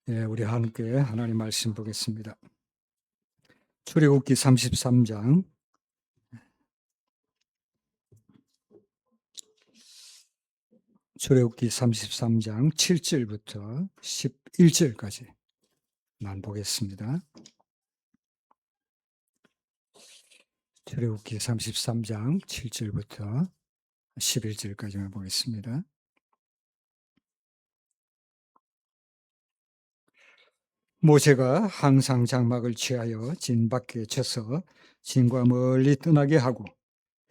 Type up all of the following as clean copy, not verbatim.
예, 우리 함께 하나님 말씀 보겠습니다. 출애굽기 33장 출애굽기 33장 7절부터 11절까지만 보겠습니다. 출애굽기 33장 7절부터 11절까지만 보겠습니다. 모세가 항상 장막을 취하여 진 밖에 쳐서 진과 멀리 떠나게 하고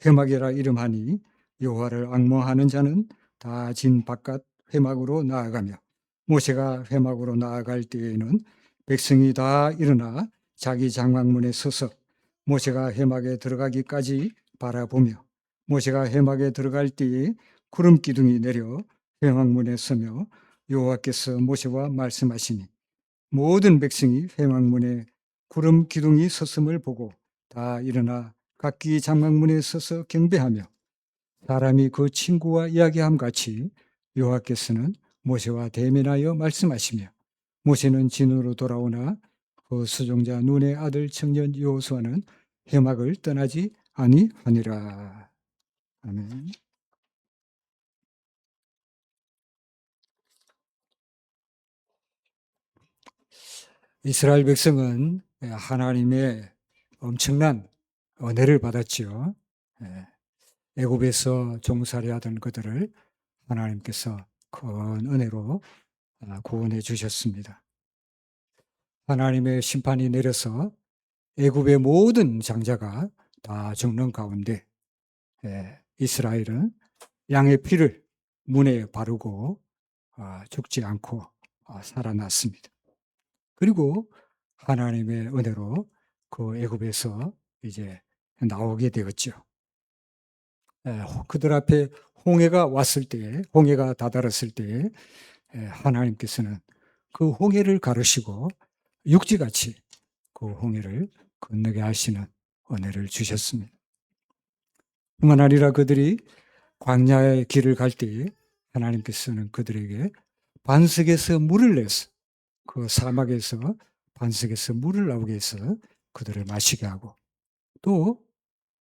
회막이라 이름하니 여호와를 앙모하는 자는 다 진 바깥 회막으로 나아가며 모세가 회막으로 나아갈 때에는 백성이 다 일어나 자기 장막문에 서서 모세가 회막에 들어가기까지 바라보며 모세가 회막에 들어갈 때에 구름 기둥이 내려 회막문에 서며 여호와께서 모세와 말씀하시니 모든 백성이 회막문에 구름 기둥이 섰음을 보고 다 일어나 각기 장막문에 서서 경배하며 사람이 그 친구와 이야기함 같이 여호와께서는 모세와 대면하여 말씀하시며 모세는 진으로 돌아오나 그 수종자 눈의 아들 청년 여호수아는 회막을 떠나지 아니하니라. 아멘. 이스라엘 백성은 하나님의 엄청난 은혜를 받았지요. 애굽에서 종살이하던 그들을 하나님께서 큰 은혜로 구원해 주셨습니다. 하나님의 심판이 내려서 애굽의 모든 장자가 다 죽는 가운데 이스라엘은 양의 피를 문에 바르고 죽지 않고 살아났습니다. 그리고 하나님의 은혜로 그 애굽에서 이제 나오게 되었죠. 그들 앞에 홍해가 왔을 때, 홍해가 다다랐을 때 하나님께서는 그 홍해를 가르시고 육지같이 그 홍해를 건너게 하시는 은혜를 주셨습니다. 뿐만 아니라 그들이 광야의 길을 갈 때에 하나님께서는 그들에게 반석에서 물을 내서 그 사막에서 반석에서 물을 나오게 해서 그들을 마시게 하고 또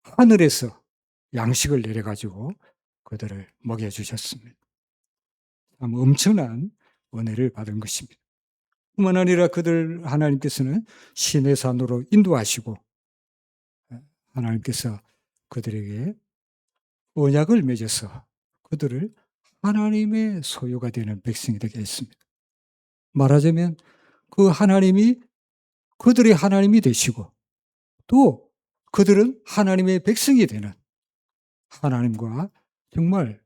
하늘에서 양식을 내려가지고 그들을 먹여주셨습니다. 참 엄청난 은혜를 받은 것입니다. 뿐만 아니라 그들 하나님께서는 시내산으로 인도하시고 하나님께서 그들에게 언약을 맺어서 그들을 하나님의 소유가 되는 백성이 되게 했습니다. 말하자면 그 하나님이 그들의 하나님이 되시고 또 그들은 하나님의 백성이 되는 하나님과 정말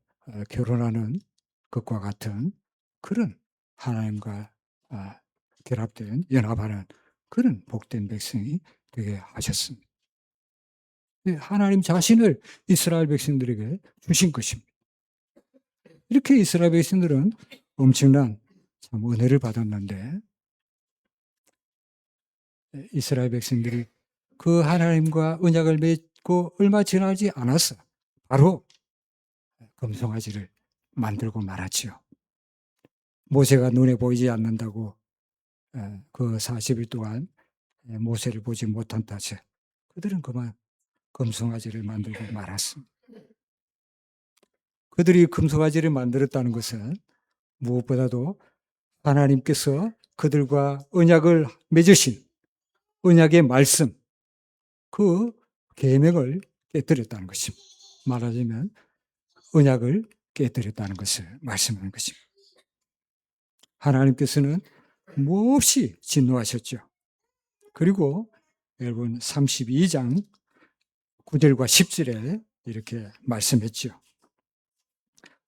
결혼하는 것과 같은 그런 하나님과 결합된 연합하는 그런 복된 백성이 되게 하셨습니다. 하나님 자신을 이스라엘 백성들에게 주신 것입니다. 이렇게 이스라엘 백성들은 엄청난 참 은혜를 받았는데 이스라엘 백성들이 그 하나님과 언약을 맺고 얼마 지나지 않았어 바로 금송아지를 만들고 말았지요. 모세가 눈에 보이지 않는다고 그 40일 동안 모세를 보지 못한 탓에 그들은 그만 금송아지를 만들고 말았습니다. 그들이 금송아지를 만들었다는 것은 무엇보다도 하나님께서 그들과 언약을 맺으신 언약의 말씀, 그 계명을 깨뜨렸다는 것입니다. 말하자면 언약을 깨뜨렸다는 것을 말씀하는 것입니다. 하나님께서는 몹시 진노하셨죠. 그리고 여러분 32장 9절과 10절에 이렇게 말씀했죠.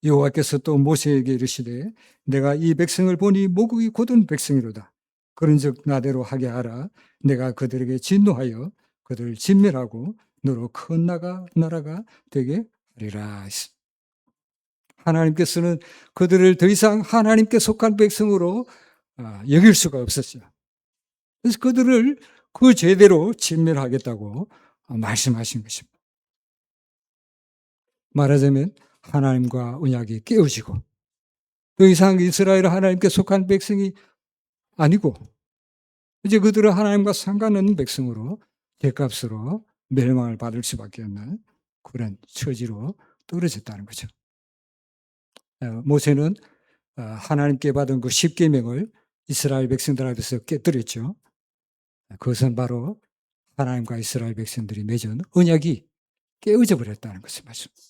여호와께서 또 모세에게 이르시되 내가 이 백성을 보니 목이 곧은 백성이로다. 그런즉 나대로 하게 하라. 내가 그들에게 진노하여 그들을 진멸하고 너로 큰 나라가 되게 하리라. 하나님께서는 그들을 더 이상 하나님께 속한 백성으로 여길 수가 없었어요. 그래서 그들을 그 죄대로 진멸하겠다고 말씀하신 것입니다. 말하자면 하나님과 언약이 깨어지고 더 이상 이스라엘 하나님께 속한 백성이 아니고 이제 그들은 하나님과 상관없는 백성으로 죗값으로 멸망을 받을 수밖에 없는 그런 처지로 떨어졌다는 거죠. 모세는 하나님께 받은 그 10계명을 이스라엘 백성들 앞에서 깨뜨렸죠. 그것은 바로 하나님과 이스라엘 백성들이 맺은 언약이 깨어져 버렸다는 것을 말씀입니다.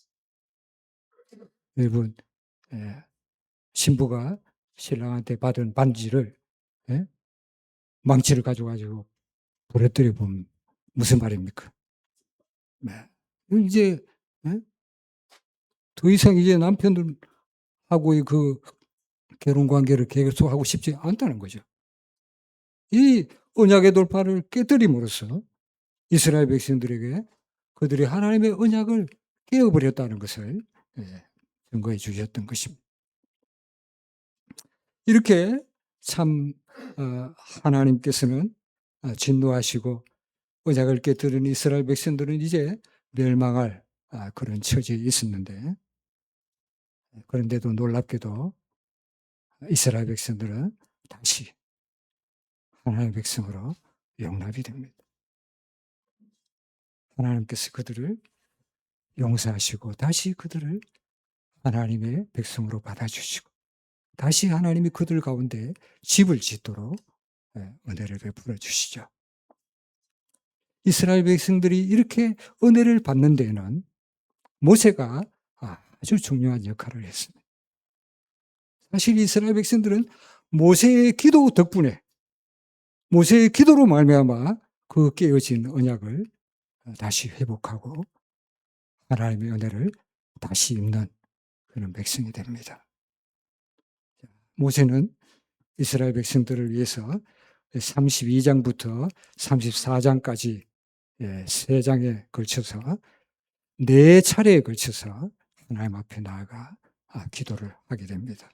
여러분, 신부가 신랑한테 받은 반지를 망치를 가지고 부러뜨려 보면 무슨 말입니까? 네. 이제 더 이상 이제 남편하고의 그 결혼 관계를 계속하고 싶지 않다는 거죠. 이 언약의 돌파를 깨뜨림으로써 이스라엘 백성들에게 그들이 하나님의 언약을 깨어버렸다는 것을 증거해 주셨던 것입니다. 이렇게 참 하나님께서는 진노하시고 언약을 깨뜨린 이스라엘 백성들은 이제 멸망할 그런 처지에 있었는데, 그런데도 놀랍게도 이스라엘 백성들은 다시 하나님의 백성으로 용납이 됩니다. 하나님께서 그들을 용서하시고 다시 그들을 하나님의 백성으로 받아주시고 다시 하나님이 그들 가운데 집을 짓도록 은혜를 베풀어 주시죠. 이스라엘 백성들이 이렇게 은혜를 받는 데에는 모세가 아주 중요한 역할을 했습니다. 사실 이스라엘 백성들은 모세의 기도 덕분에, 모세의 기도로 말미암아 그 깨어진 언약을 다시 회복하고 하나님의 은혜를 다시 입는 그런 백성이 됩니다. 모세는 이스라엘 백성들을 위해서 32장부터 34장까지 3장에 걸쳐서 4차례에 걸쳐서 하나님 앞에 나아가 기도를 하게 됩니다.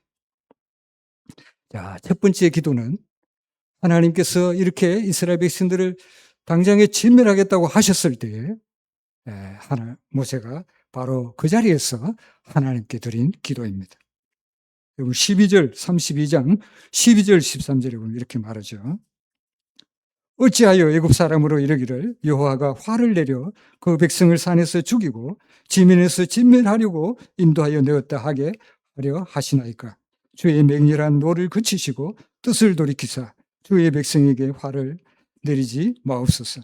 자, 첫 번째 기도는 하나님께서 이렇게 이스라엘 백성들을 당장에 진멸하겠다고 하셨을 때에 모세가 바로 그 자리에서 하나님께 드린 기도입니다. 12절, 32장 12절, 13절에 보면 이렇게 말하죠. 어찌하여 애굽 사람으로 이르기를 여호와가 화를 내려 그 백성을 산에서 죽이고 지면에서 진멸하려고 인도하여 내었다 하게 하려 하시나이까. 주의 맹렬한 노를 그치시고 뜻을 돌이키사 주의 백성에게 화를 내리지 마옵소서.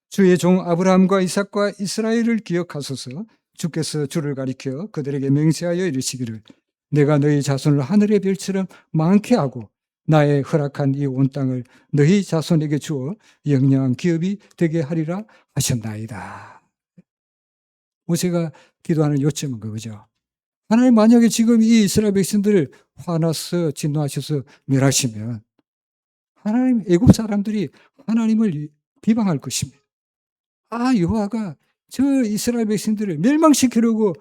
주의 종 아브라함과 이삭과 이스라엘을 기억하소서. 주께서 주를 가리켜 그들에게 맹세하여 이르시기를 내가 너희 자손을 하늘의 별처럼 많게 하고 나의 허락한 이 온 땅을 너희 자손에게 주어 영영한 기업이 되게 하리라 하셨나이다. 모세가 기도하는 요점은 그거죠. 하나님 만약에 지금 이 이스라엘 백성들을 화나서 진노하셔서 멸하시면 하나님 애굽 사람들이 하나님을 비방할 것입니다. 여호와가 저 이스라엘 백성들을 멸망시키려고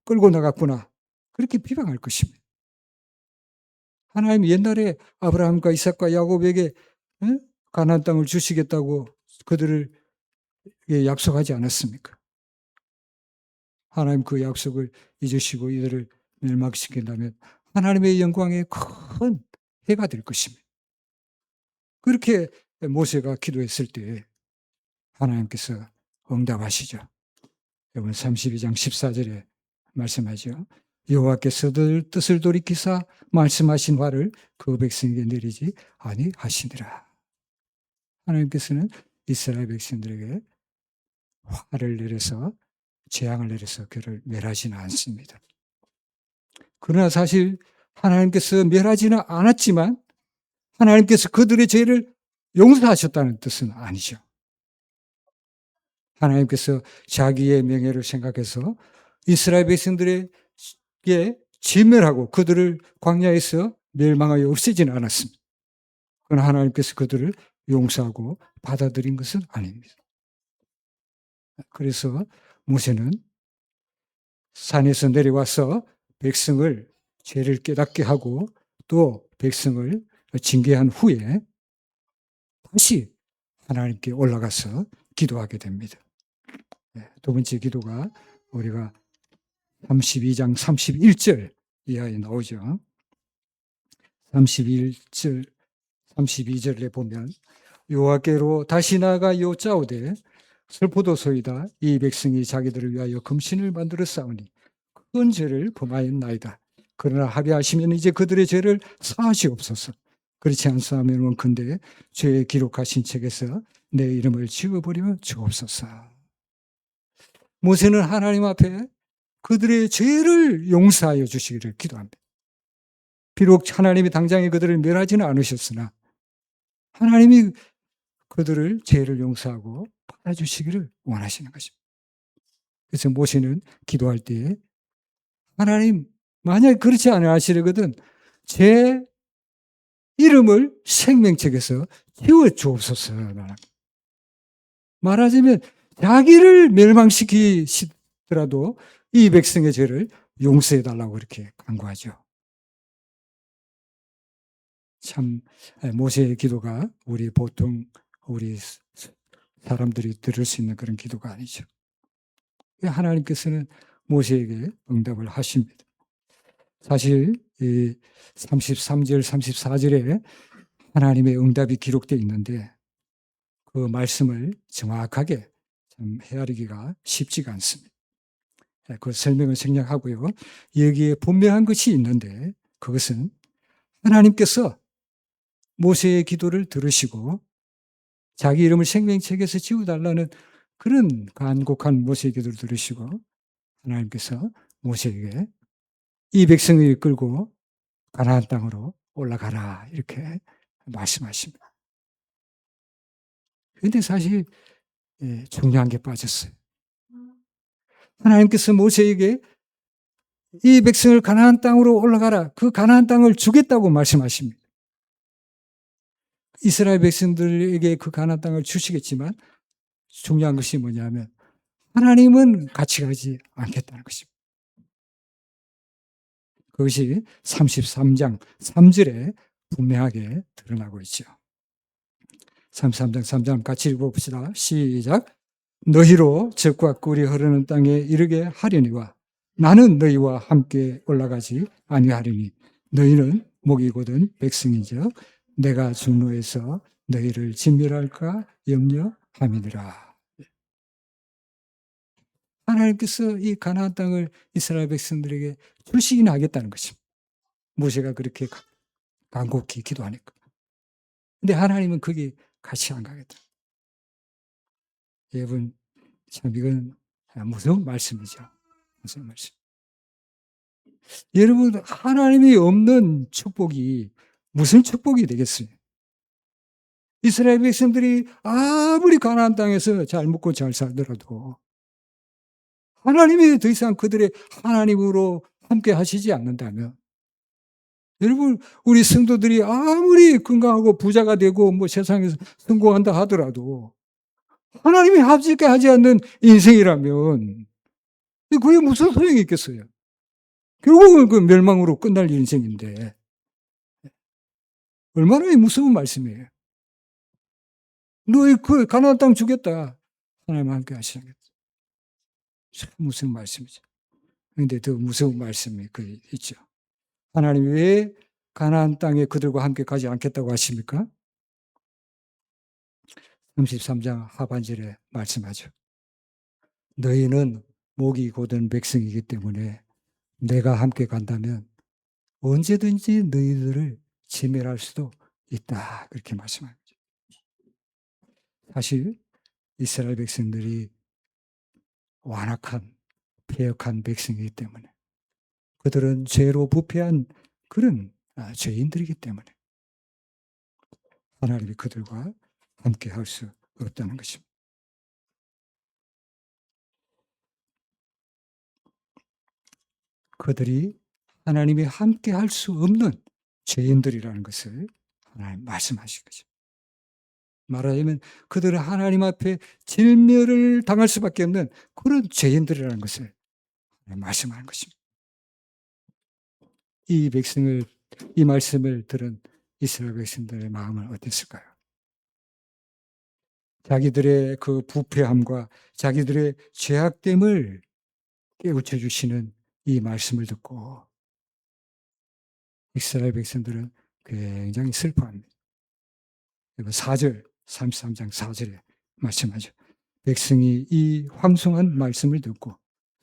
끌고 나갔구나. 그렇게 비방할 것입니다. 하나님 옛날에 아브라함과 이삭과 야곱에게 가나안 땅을 주시겠다고 그들을 약속하지 않았습니까? 하나님 그 약속을 잊으시고 이들을 멸망시킨다면 하나님의 영광에 큰 해가 될 것입니다. 그렇게 모세가 기도했을 때 하나님께서 응답하시죠. 여러분 32장 14절에 말씀하죠. 여호와께서 뜻을 돌이키사 말씀하신 화를 그 백성에게 내리지 아니하시니라. 하나님께서는 이스라엘 백성들에게 화를 내려서 재앙을 내려서 그를 멸하지는 않습니다. 그러나 사실 하나님께서 멸하지는 않았지만 하나님께서 그들의 죄를 용서하셨다는 뜻은 아니죠. 하나님께서 자기의 명예를 생각해서 이스라엘 백성들에게 진멸하고 그들을 광야에서 멸망하여 없애지는 않았습니다. 그러나 하나님께서 그들을 용서하고 받아들인 것은 아닙니다. 그래서 모세는 산에서 내려와서 백성을 죄를 깨닫게 하고 또 백성을 징계한 후에 다시 하나님께 올라가서 기도하게 됩니다. 두 번째 기도가 우리가 32장 31절 이하에 나오죠. 31절, 32절에 보면 여호와께로 다시 나아가 여짜오되 슬프도소이다. 이 백성이 자기들을 위하여 금신을 만들어 싸우니 큰 죄를 범하였나이다. 그러나 합의하시면 이제 그들의 죄를 사하시옵소서. 그렇지 않사하면 원컨대 죄에 기록하신 책에서 내 이름을 지워버리며 주옵소서. 모세는 하나님 앞에 그들의 죄를 용서하여 주시기를 기도합니다. 비록 하나님이 당장에 그들을 멸하지는 않으셨으나 하나님이 그들을 죄를 용서하고 받아주시기를 원하시는 것입니다. 그래서 모세는 기도할 때 하나님 만약에 그렇지 않아 하시려거든 제 이름을 생명책에서 지워 주옵소서. 말하자면 자기를 멸망시키시더라도 이 백성의 죄를 용서해 달라고 그렇게 간구하죠. 참 모세의 기도가 우리 보통 우리 사람들이 들을 수 있는 그런 기도가 아니죠. 하나님께서는 모세에게 응답을 하십니다. 사실 33절, 34절에 하나님의 응답이 기록되어 있는데 그 말씀을 정확하게 참 헤아리기가 쉽지가 않습니다. 그 설명을 생략하고요. 여기에 분명한 것이 있는데 그것은 하나님께서 모세의 기도를 들으시고 자기 이름을 생명책에서 지워달라는 그런 간곡한 모세의 기도를 들으시고 하나님께서 모세에게 이 백성을 이끌고 가나안 땅으로 올라가라 이렇게 말씀하십니다. 그런데 사실 중요한 게 빠졌어요. 하나님께서 모세에게 이 백성을 가나안 땅으로 올라가라. 그 가나안 땅을 주겠다고 말씀하십니다. 이스라엘 백성들에게 그 가나안 땅을 주시겠지만 중요한 것이 뭐냐면 하나님은 같이 가지 않겠다는 것입니다. 그것이 33장 3절에 분명하게 드러나고 있죠. 33장 3절 같이 읽어봅시다. 시작. 너희로 적과 꿀이 흐르는 땅에 이르게 하려니와 나는 너희와 함께 올라가지 아니하리니 너희는 목이 곧은 백성인즉 내가 중로에서 너희를 진멸할까 염려함이니라. 하나님께서 이 가나안 땅을 이스라엘 백성들에게 주시긴 하겠다는 것입니다. 모세가 그렇게 간곡히 기도하니까. 근데 하나님은 거기 같이 안 가겠다. 여러분 참 이건 무서운 말씀이죠. 무서운 말씀. 여러분 하나님이 없는 축복이 무슨 축복이 되겠어요? 이스라엘 백성들이 아무리 가나안 땅에서 잘 먹고 잘 살더라도 하나님이 더 이상 그들의 하나님으로 함께 하시지 않는다면 여러분 우리 성도들이 아무리 건강하고 부자가 되고 뭐 세상에서 성공한다 하더라도 하나님이 합직하게 하지 않는 인생이라면 그게 무슨 소용이 있겠어요? 결국은 그 멸망으로 끝날 인생인데 얼마나 무서운 말씀이에요. 너희 그 가나안 땅 주겠다. 하나님 함께 하시겠다. 참 무서운 말씀이죠. 그런데 더 무서운 말씀이 있죠. 하나님이 왜 가나안 땅에 그들과 함께 가지 않겠다고 하십니까? 33장 하반절에 말씀하죠. 너희는 목이 곧은 백성이기 때문에 내가 함께 간다면 언제든지 너희들을 진멸할 수도 있다. 그렇게 말씀합니다. 사실 이스라엘 백성들이 완악한 패역한 백성이기 때문에 그들은 죄로 부패한 그런 죄인들이기 때문에 하나님이 그들과 함께 할 수 없다는 것입니다. 그들이 하나님이 함께 할 수 없는 죄인들이라는 것을 하나님 말씀하신 거죠. 말하자면 그들은 하나님 앞에 진멸을 당할 수밖에 없는 그런 죄인들이라는 것을 말씀하는 것입니다. 이 말씀을 들은 이스라엘 백성들의 마음은 어땠을까요? 자기들의 그 부패함과 자기들의 죄악됨을 깨우쳐 주시는 이 말씀을 듣고 이스라엘 백성들은 굉장히 슬퍼합니다. 그리고 4절, 33장 4절에 말씀하죠. 백성이 이 황송한 말씀을 듣고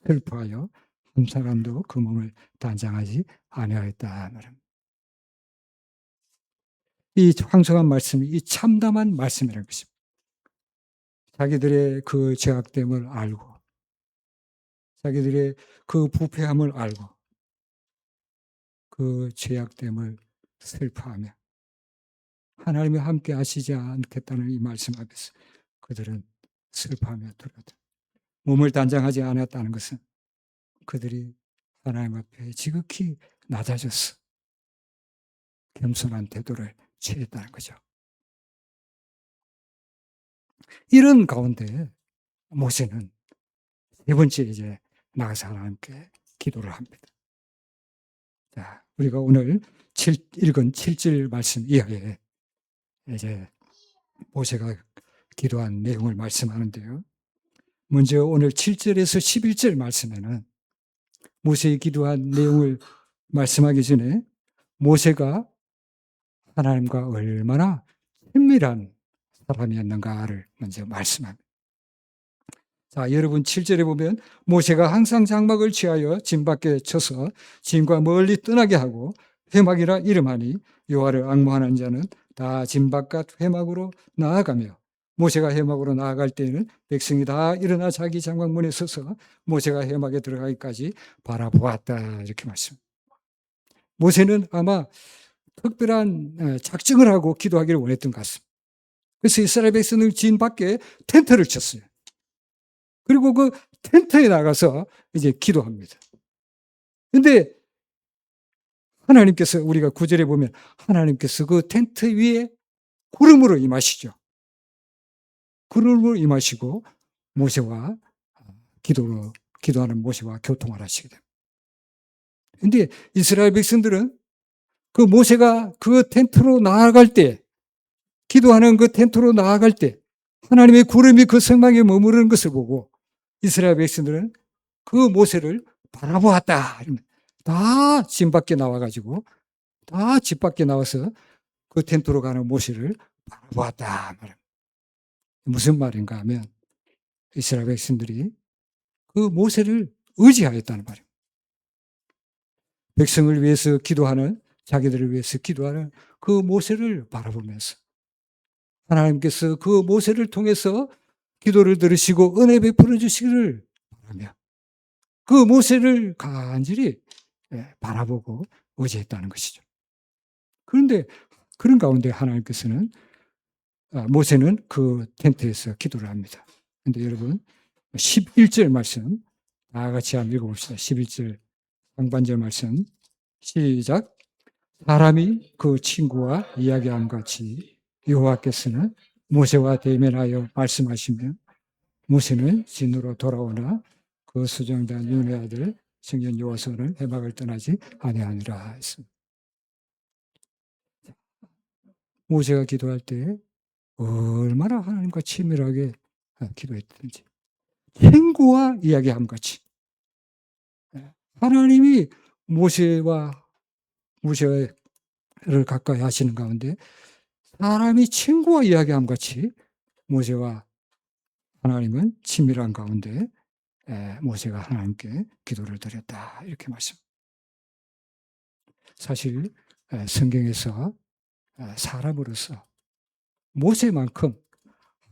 슬퍼하여 한 사람도 그 몸을 단장하지 아니하였다 말합니다. 이 황송한 말씀이 이 참담한 말씀이라는 것입니다. 자기들의 그 죄악됨을 알고 자기들의 그 부패함을 알고 그 죄악됨을 슬퍼하며 하나님이 함께 하시지 않겠다는 이 말씀 앞에서 그들은 슬퍼하며 두려웠다. 몸을 단장하지 않았다는 것은 그들이 하나님 앞에 지극히 낮아졌어. 겸손한 태도를 취했다는 거죠. 이런 가운데 모세는 세 번째 이제 나가서 하나님께 기도를 합니다. 자, 우리가 오늘 읽은 7절 말씀 이하에 이제 모세가 기도한 내용을 말씀하는데요. 먼저 오늘 7절에서 11절 말씀에는 모세의 기도한 내용을 말씀하기 전에 모세가 하나님과 얼마나 친밀한 사람이었는가를 먼저 말씀합니다. 자, 여러분 7절에 보면 모세가 항상 장막을 취하여 진 밖에 쳐서 진과 멀리 떠나게 하고 회막이라 이름하니 여호와를 앙모하는 자는 다 진 바깥 회막으로 나아가며 모세가 회막으로 나아갈 때에는 백성이 다 일어나 자기 장막문에 서서 모세가 회막에 들어가기까지 바라보았다 이렇게 말씀. 모세는 아마 특별한 작정을 하고 기도하기를 원했던 것 같습니다. 그래서 이스라엘 백성을 진 밖에 텐트를 쳤어요. 그리고 그 텐트에 나가서 이제 기도합니다. 근데 하나님께서 우리가 9절에 보면 하나님께서 그 텐트 위에 구름으로 임하시죠. 구름으로 임하시고 모세와 기도하는 모세와 교통을 하시게 됩니다. 근데 이스라엘 백성들은 그 모세가 그 텐트로 나아갈 때, 기도하는 그 텐트로 나아갈 때 하나님의 구름이 그 성막에 머무르는 것을 보고 이스라엘 백성들은 그 모세를 바라보았다. 다 집 밖에 나와가지고 다 집 밖에 나와서 그 텐트로 가는 모세를 바라보았다. 무슨 말인가 하면 이스라엘 백성들이 그 모세를 의지하였다는 말입니다. 백성을 위해서 기도하는, 자기들을 위해서 기도하는 그 모세를 바라보면서 하나님께서 그 모세를 통해서 기도를 들으시고 은혜 베풀어 주시기를 바라며 그 모세를 간절히 바라보고 의지했다는 것이죠. 그런데 그런 가운데 하나님께서는 모세는 그 텐트에서 기도를 합니다. 그런데 여러분 11절 말씀 다 같이 한번 읽어봅시다. 11절 상반절 말씀 시작. 사람이 그 친구와 이야기함 같이 여호와께서는 모세와 대면하여 말씀하시며 모세는 진으로 돌아오나 그 수정된 눈의 아들 성전 여호와서는 회막을 떠나지 아니하니라 했습니다. 모세가 기도할 때 얼마나 하나님과 친밀하게 기도했든지 친구와 이야기함 같이 하나님이 모세를 가까이 하시는 가운데 사람이 친구와 이야기함 같이 모세와 하나님은 친밀한 가운데 모세가 하나님께 기도를 드렸다 이렇게 말씀. 사실 성경에서 사람으로서 모세만큼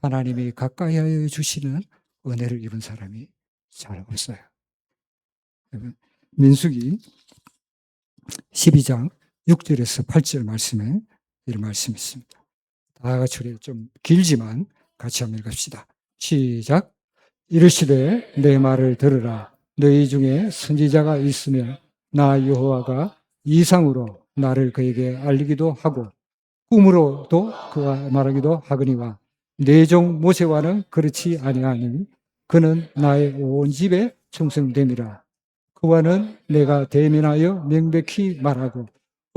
하나님이 가까이 하여 주시는 은혜를 입은 사람이 잘 없어요. 민수기 12장 6절에서 8절 말씀에 이런 말씀이 있습니다. 다 같이 좀 길지만 같이 한번 읽읍시다. 시작. 이르시되 내 말을 들으라. 너희 중에 선지자가 있으면 나 여호와가 이상으로 나를 그에게 알리기도 하고 꿈으로도 그와 말하기도 하거니와 내 종 모세와는 그렇지 아니하니 그는 나의 온 집에 충성됨이라. 그와는 내가 대면하여 명백히 말하고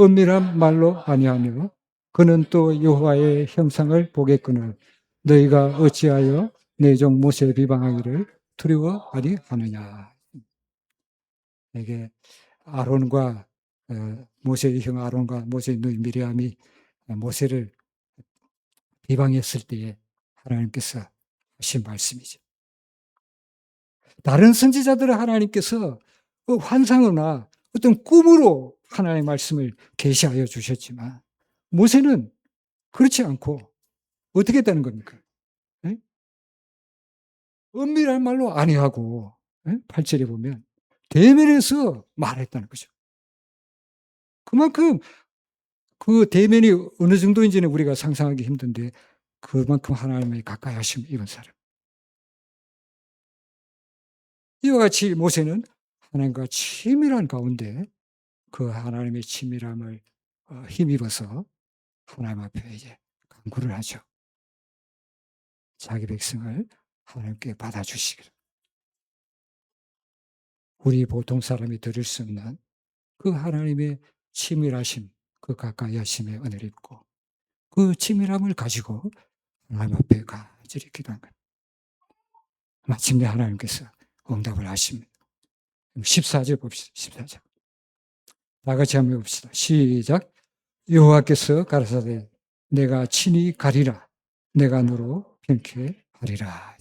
은밀한 말로 아니하며 그는 또 여호와의 형상을 보겠거늘 너희가 어찌하여 내 종 모세 비방하기를 두려워 아니하느냐. 이게 아론과 모세의 형 아론과 모세의 누이 미리암이 모세를 비방했을 때에 하나님께서 하신 말씀이죠. 다른 선지자들은 하나님께서 환상으로나 어떤 꿈으로 하나님의 말씀을 계시하여 주셨지만 모세는 그렇지 않고 어떻게 했다는 겁니까? 예? 은밀한 말로 아니하고 8절에 보면 대면에서 말했다는 거죠. 그만큼 그 대면이 어느 정도인지는 우리가 상상하기 힘든데 그만큼 하나님의 가까이 하심을 입은 사람. 이와 같이 모세는 하나님과 친밀한 가운데 그 하나님의 친밀함을 힘입어서 하나님 앞에 이제 간구를 하죠. 자기 백성을 하나님께 받아주시기를. 우리 보통 사람이 들을 수 없는 그 하나님의 친밀하심, 그 가까이 하심의 은혜를 입고 그 친밀함을 가지고 하나님 앞에 간절히 기도한 거예요. 마침내 하나님께서 응답을 하십니다. 14절 봅시다. 14절. 다 같이 한번 봅시다. 시작. 여호와께서 가라사대 내가 친히 가리라. 내가 너로 편케 하리라.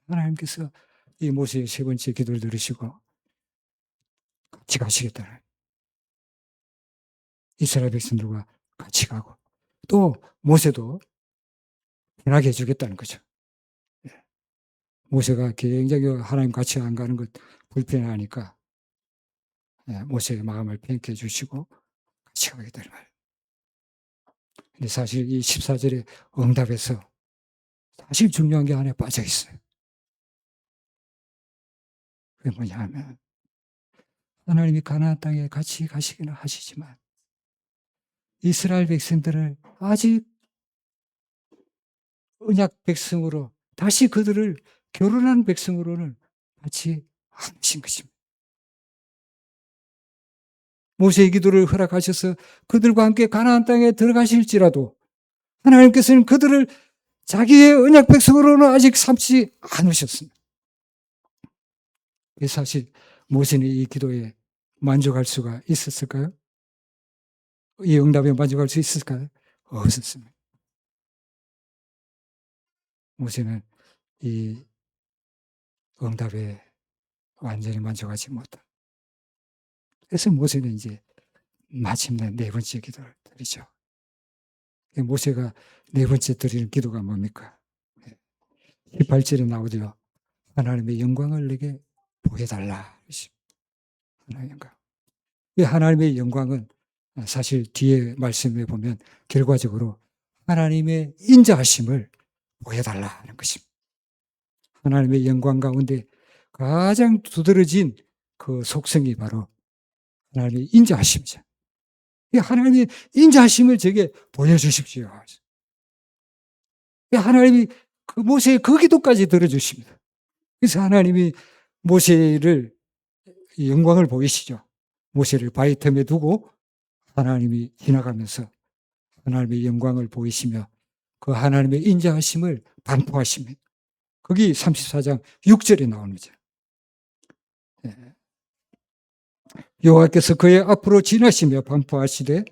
하나님께서 이 모세의 세 번째 기도를 들으시고 같이 가시겠다는 이스라엘 백성들과 같이 가고 또 모세도 편하게 해주겠다는 거죠. 모세가 굉장히 하나님 같이 안 가는 것 불편하니까 모세의 마음을 편케 해주시고 같이 가겠다는 말이에요. 근데 사실 이 14절의 응답에서 사실 중요한 게 안에 빠져 있어요. 그게 뭐냐 하면 하나님이 가나안 땅에 같이 가시기는 하시지만 이스라엘 백성들을 아직 언약 백성으로 다시 그들을 결혼한 백성으로는 같이 안 하신 것입니다. 모세의 기도를 허락하셔서 그들과 함께 가나안 땅에 들어가실지라도 하나님께서는 그들을 자기의 언약 백성으로는 아직 삼지 않으셨습니다. 사실 모세는 이 기도에 만족할 수가 있었을까요? 이 응답에 만족할 수 있을까요? 없었습니다. 모세는 이 응답에 완전히 만족하지 못한. 그래서 모세는 이제 마침내 네 번째 기도를 드리죠. 모세가 네 번째 드리는 기도가 뭡니까? 18절에 나오죠. 하나님의 영광을 내게 보여달라. 하나님의 영광. 이 하나님의 영광은 사실 뒤에 말씀에 보면 결과적으로 하나님의 인자하심을 보여달라는 것입니다. 하나님의 영광 가운데 가장 두드러진 그 속성이 바로 하나님의 인자하심이죠. 하나님의 인자하심을 제게 보여주십시오. 하나님이 그 모세의 그 기도까지 들어주십니다. 그래서 하나님이 모세를 영광을 보이시죠. 모세를 바위 틈에 두고 하나님이 지나가면서 하나님의 영광을 보이시며 그 하나님의 인자하심을 반포하십니다. 거기 34장 6절에 나옵니다. 여호와께서 그의 앞으로 지나시며 반포하시되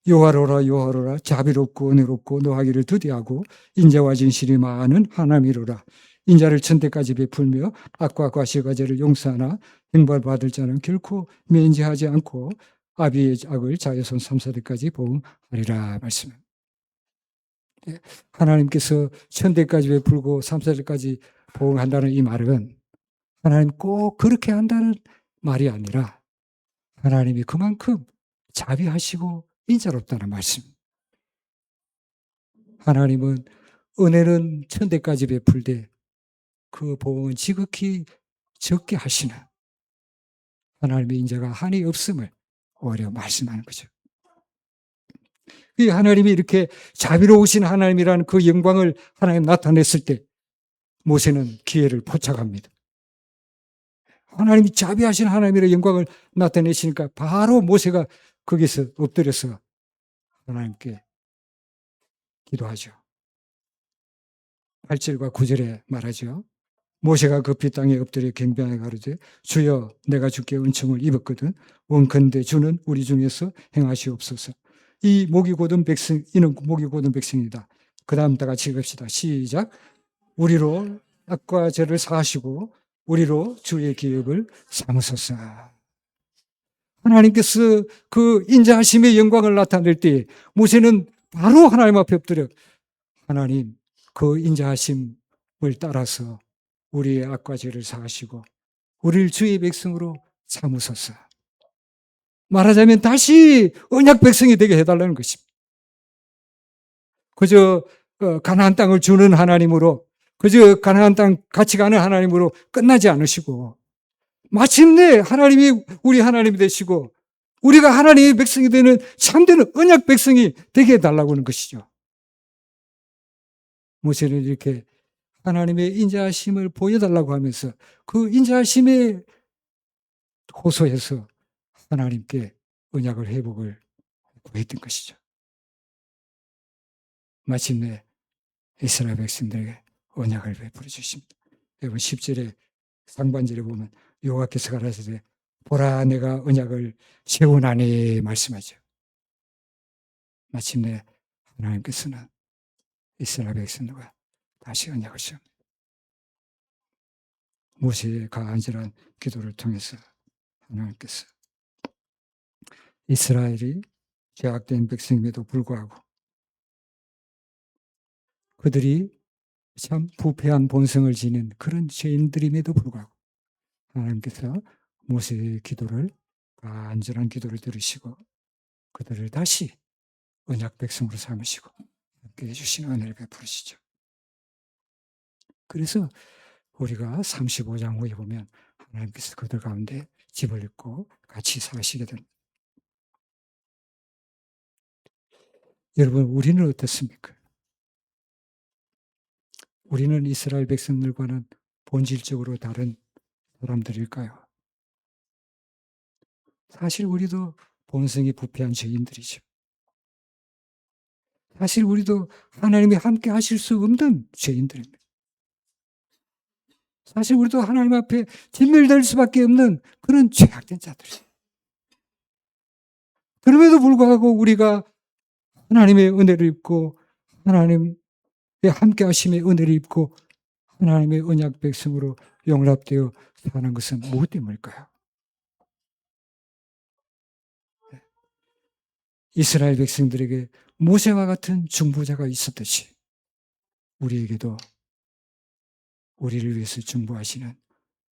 여호와로라 여호와로라 자비롭고 은혜롭고 노하기를 더디하고 인자와 진실이 많은 하나님이로라. 인자를 천대까지 베풀며 악과 과실과 죄를 용서하나 형벌받을 자는 결코 면제하지 않고 아비의 악을 자손 3사대까지 보응하리라 말씀입니다. 하나님께서 천대까지 베풀고 3사대까지 보응한다는 이 말은 하나님 꼭 그렇게 한다는 말이 아니라 하나님이 그만큼 자비하시고 인자롭다는 말씀. 하나님은 은혜는 천대까지 베풀되 그 보응은 지극히 적게 하시는 하나님의 인자가 한이 없음을 오히려 말씀하는 거죠. 이 하나님이 이렇게 자비로우신 하나님이라는 그 영광을 하나님 나타냈을 때 모세는 기회를 포착합니다. 하나님이 자비하신 하나님의 영광을 나타내시니까 바로 모세가 거기서 엎드려서 하나님께 기도하죠. 8절과 9절에 말하죠. 모세가 급히 땅에 엎드려 경배하여 가로되 주여 내가 주께 은총을 입었거든 원컨대 주는 우리 중에서 행하시옵소서. 이 목이 곧은 백성, 이는 목이 곧은 백성이다. 그 다음 다 같이 읽읍시다. 시작. 우리로 악과 죄를 사하시고 우리로 주의 기업을 삼으소서. 하나님께서 그 인자하심의 영광을 나타낼 때 모세는 바로 하나님 앞에 엎드려 하나님 그 인자하심을 따라서 우리의 악과 죄를 사하시고 우리를 주의 백성으로 삼으소서. 말하자면 다시 언약 백성이 되게 해달라는 것입니다. 그저 가나안 땅을 주는 하나님으로, 그저 가나안 땅 같이 가는 하나님으로 끝나지 않으시고 마침내 하나님이 우리 하나님이 되시고 우리가 하나님의 백성이 되는 참되는 언약 백성이 되게 해달라고 하는 것이죠. 모세는 이렇게 하나님의 인자하심을 보여달라고 하면서 그 인자하심에 호소해서 하나님께 언약을 회복을 구했던 것이죠. 마침내 이스라엘 백성들에게 언약을 베풀어 주십니다. 여러분 10절에 상반절에 보면 여호와께서 가라사대 보라 내가 언약을 세우나니 말씀하죠. 마침내 하나님께서는 이스라엘 백성들과 다시 언약을 세웁니다. 모세의 간절한 기도를 통해서 하나님께서 이스라엘이 죄악된 백성임에도 불구하고 그들이 참 부패한 본성을 지닌 그런 죄인들임에도 불구하고 하나님께서 모세의 기도를 간절한 기도를 들으시고 그들을 다시 언약 백성으로 삼으시고 함께 해주시는 은혜를 베푸시죠. 그래서 우리가 35장 후에 보면 하나님께서 그들 가운데 집을 짓고 같이 사시게 됩니다. 여러분 우리는 어떻습니까? 우리는 이스라엘 백성들과는 본질적으로 다른 사람들일까요? 사실 우리도 본성이 부패한 죄인들이죠. 사실 우리도 하나님이 함께 하실 수 없는 죄인들입니다. 사실 우리도 하나님 앞에 진멸될 수밖에 없는 그런 죄악된 자들이죠. 그럼에도 불구하고 우리가 하나님의 은혜를 입고 하나님의 함께 하심의 은혜를 입고 하나님의 언약 백성으로 용납되어 사는 것은 무엇 때문일까요? 이스라엘 백성들에게 모세와 같은 중보자가 있었듯이 우리에게도 우리를 위해서 중보하시는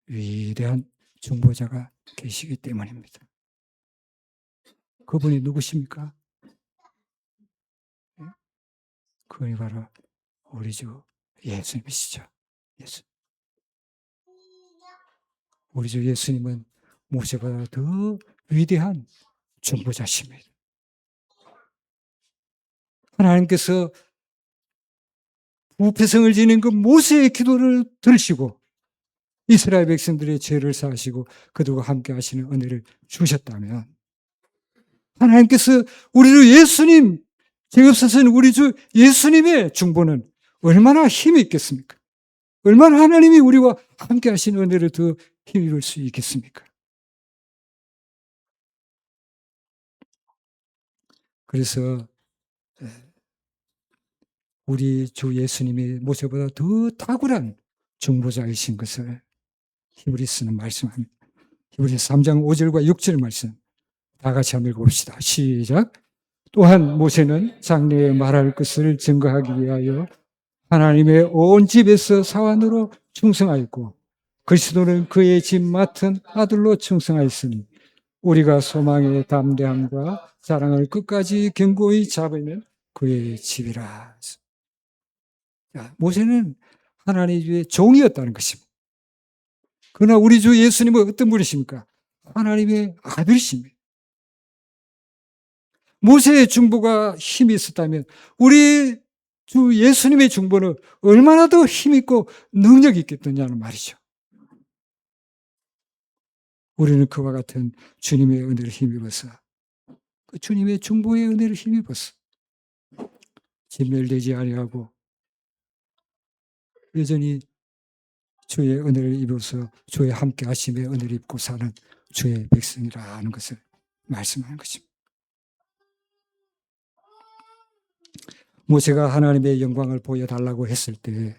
위대한 중보자가 계시기 때문입니다. 그분이 누구십니까? 그분이 바로 우리 주 예수님이시죠. 예수. 우리 주 예수님은 모세보다 더 위대한 중보자십니다. 하나님께서 부패성을 지닌 그 모세의 기도를 들으시고 이스라엘 백성들의 죄를 사하시고 그들과 함께 하시는 은혜를 주셨다면 하나님께서 우리 주 예수님, 죄 없으신 우리 주 예수님의 중보는 얼마나 힘이 있겠습니까? 얼마나 하나님이 우리와 함께 하시는 은혜를 더 힘입을 수 있겠습니까? 그래서 우리 주 예수님이 모세보다 더 탁월한 중보자이신 것을 히브리서는 말씀합니다. 히브리서 3장 5절과 6절 말씀 다 같이 한번 읽어봅시다. 시작. 또한 모세는 장래에 말할 것을 증거하기 위하여 하나님의 온 집에서 사환으로 충성하였고 그리스도는 그의 집 맡은 아들로 충성하였으니 우리가 소망의 담대함과 사랑을 끝까지 견고히 잡으면 그의 집이라. 모세는 하나님의 집의 종이었다는 것입니다. 그러나 우리 주 예수님은 어떤 분이십니까? 하나님의 아들이십니다. 모세의 중보가 힘이 있었다면 우리 주 예수님의 중보는 얼마나 더 힘있고 능력이 있겠느냐는 말이죠. 우리는 그와 같은 주님의 은혜를 힘입어서 그 주님의 중보의 은혜를 힘입어서 진멸되지 아니하고 여전히 주의 은혜를 입어서 주의 함께 하심의 은혜를 입고 사는 주의 백성이라는 것을 말씀하는 것입니다. 모세가 하나님의 영광을 보여달라고 했을 때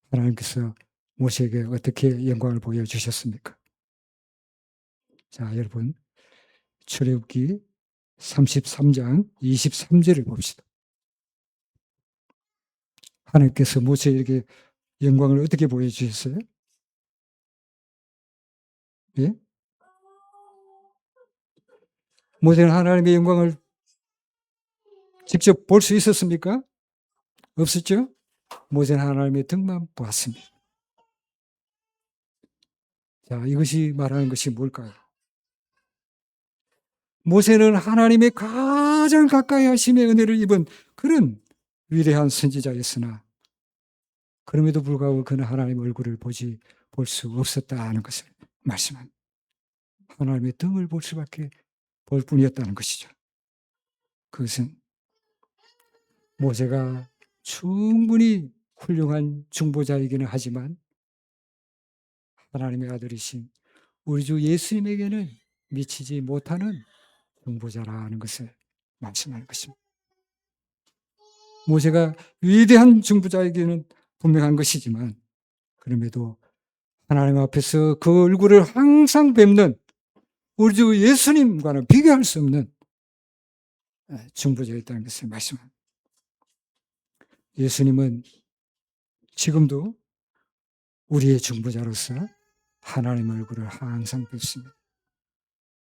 하나님께서 모세에게 어떻게 영광을 보여주셨습니까? 자, 여러분, 출애굽기 33장 23절을 봅시다. 하나님께서 모세에게 영광을 어떻게 보여주셨어요? 예? 모세는 하나님의 영광을 직접 볼 수 있었습니까? 없었죠? 모세는 하나님의 등만 보았습니다. 자, 이것이 말하는 것이 뭘까요? 모세는 하나님의 가장 가까이 하심의 은혜를 입은 그런 위대한 선지자였으나 그럼에도 불구하고 그는 하나님의 얼굴을 볼 수 없었다는 것을 말씀합니다. 하나님의 등을 볼 뿐이었다는 것이죠. 그것은 모세가 충분히 훌륭한 중보자이기는 하지만 하나님의 아들이신 우리 주 예수님에게는 미치지 못하는 중보자라는 것을 말씀하는 것입니다. 모세가 위대한 중보자이기는 분명한 것이지만 그럼에도 하나님 앞에서 그 얼굴을 항상 뵙는 우리 주 예수님과는 비교할 수 없는 중보자였다는 것을 말씀합니다. 예수님은 지금도 우리의 중보자로서 하나님 얼굴을 항상 뵙습니다.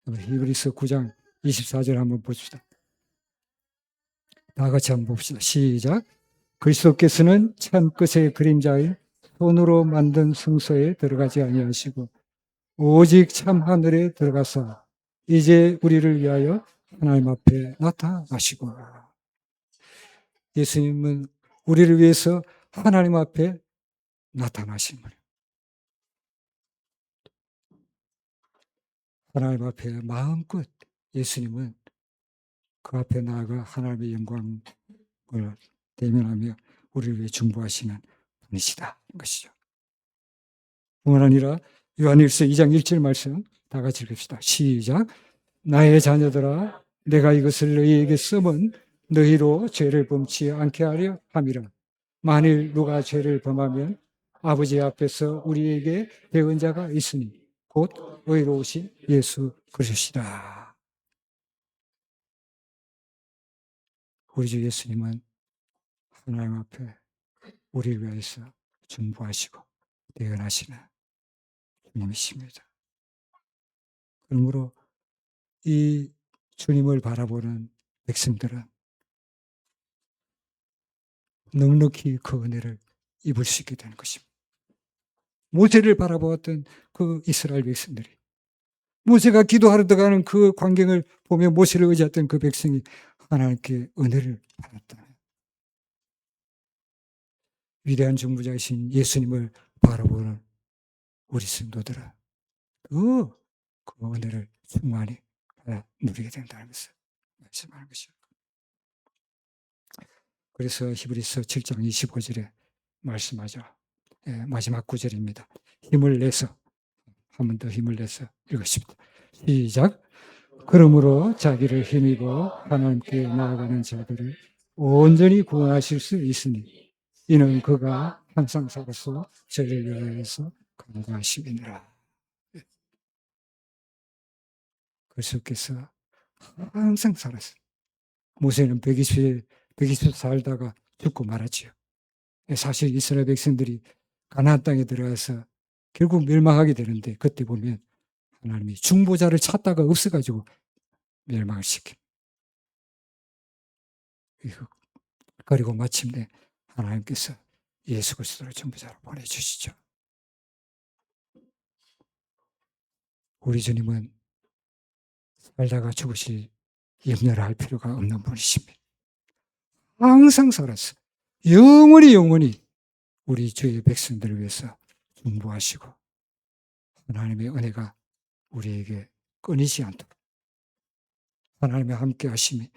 히브리서 9장 24절 한번 봅시다. 다 같이 한번 봅시다. 시작. 그리스도께서는 참 끝의 그림자인 손으로 만든 성소에 들어가지 아니하시고 오직 참 하늘에 들어가서 이제 우리를 위하여 하나님 앞에 나타나시고. 예수님은 우리를 위해서 하나님 앞에 나타나신 분이에요. 하나님 앞에 마음껏 예수님은 그 앞에 나아가 하나님의 영광을 대면하며 우리를 위해 중보하시는 분이시다. 것이죠. 뿐만 아니라 요한일서 2장 1절 말씀 다 같이 읽읍시다. 시작. 나의 자녀들아 내가 이것을 너희에게 쓰면 너희로 죄를 범치 않게 하려 함이라. 만일 누가 죄를 범하면 아버지 앞에서 우리에게 배운 자가 있으니 곧 의로우신 예수 그리스도시다. 우리 주 예수님은 하나님 앞에 우리를 위해서 중보하시고 대언하시는 주님이십니다. 그러므로 이 주님을 바라보는 백성들은 넉넉히 그 은혜를 입을 수 있게 되는 것입니다. 모세를 바라보았던 그 이스라엘 백성들이, 모세가 기도하러 들어가는 그 광경을 보며 모세를 의지했던 그 백성이 하나님께 은혜를 받았다. 위대한 중보자이신 예수님을 바라보는 우리 성도들은 그 은혜를 충만히 누리게 된다는 것을 말씀하는 것이죠. 그래서 히브리서 7장 25절에 말씀하죠. 마지막 구절입니다. 힘을 내서 한 번 더 힘을 내서 읽으십니다. 시작. 그러므로 자기를 힘입어 하나님께 나아가는 자들을 온전히 구원하실 수 있으니 이는 그가 항상 살아서 저를 위하여서 간구하심이니라. 그리스도께서 항상 살았어요. 모세는 120세 살다가 죽고 말았지요. 사실 이스라엘 백성들이 가나안 땅에 들어가서 결국 멸망하게 되는데 그때 보면 하나님이 중보자를 찾다가 없어가지고 멸망을 시킵니다. 그리고 마침내 하나님께서 예수 그리스도를 중보자로 보내주시죠. 우리 주님은 살다가 죽으실 염려를 할 필요가 없는 분이십니다. 항상 살아서 영원히 우리 주의 백성들을 위해서 중보하시고 하나님의 은혜가 우리에게 끊이지 않도록 하나님의 함께 하심이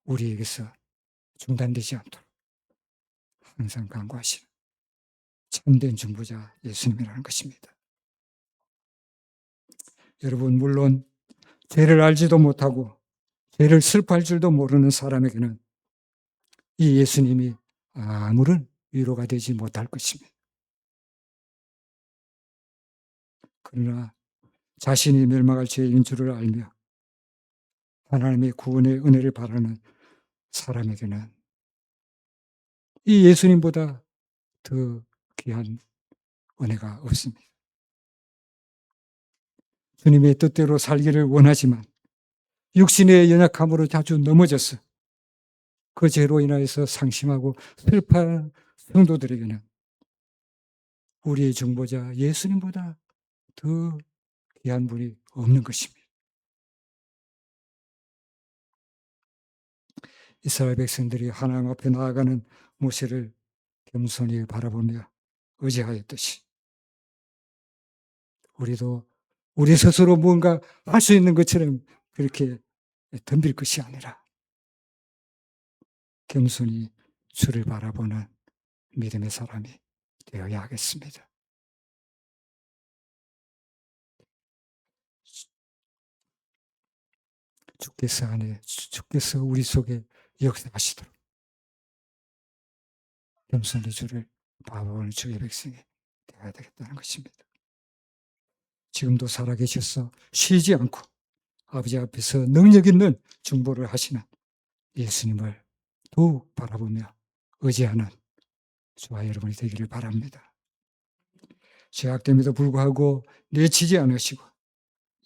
우리에게서 중단되지 않도록 항상 간구하시는 참된 중보자 예수님이라는 것입니다. 여러분, 물론 죄를 알지도 못하고 죄를 슬퍼할 줄도 모르는 사람에게는 이 예수님이 아무런 위로가 되지 못할 것입니다. 그러나 자신이 멸망할 죄인 줄을 알며 하나님의 구원의 은혜를 바라는 사람에게는 이 예수님보다 더 귀한 은혜가 없습니다. 주님의 뜻대로 살기를 원하지만 육신의 연약함으로 자주 넘어져서 그 죄로 인하여서 상심하고 슬퍼하는 성도들에게는 우리의 중보자 예수님보다 더 귀한 분이 없는 것입니다. 이스라엘 백성들이 하나님 앞에 나아가는 모세를 겸손히 바라보며 의지하였듯이 우리도 우리 스스로 뭔가 할 수 있는 것처럼 그렇게 덤빌 것이 아니라 겸손히 주를 바라보는 믿음의 사람이 되어야 하겠습니다. 주께서 우리 속에 역사하시도록 겸손히 주를 바라보는 주의 백성이 되어야 되겠다는 것입니다. 지금도 살아계셔서 쉬지 않고 아버지 앞에서 능력 있는 중보를 하시는 예수님을 더욱 바라보며 의지하는 저와 여러분이 되기를 바랍니다. 죄악됨에도 불구하고 내치지 않으시고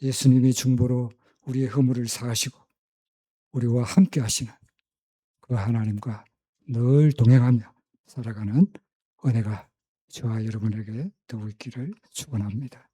예수님이 중보로 우리의 허물을 사하시고 우리와 함께 하시는 그 하나님과 늘 동행하며 살아가는 은혜가 저와 여러분에게 더욱 있기를 축원합니다.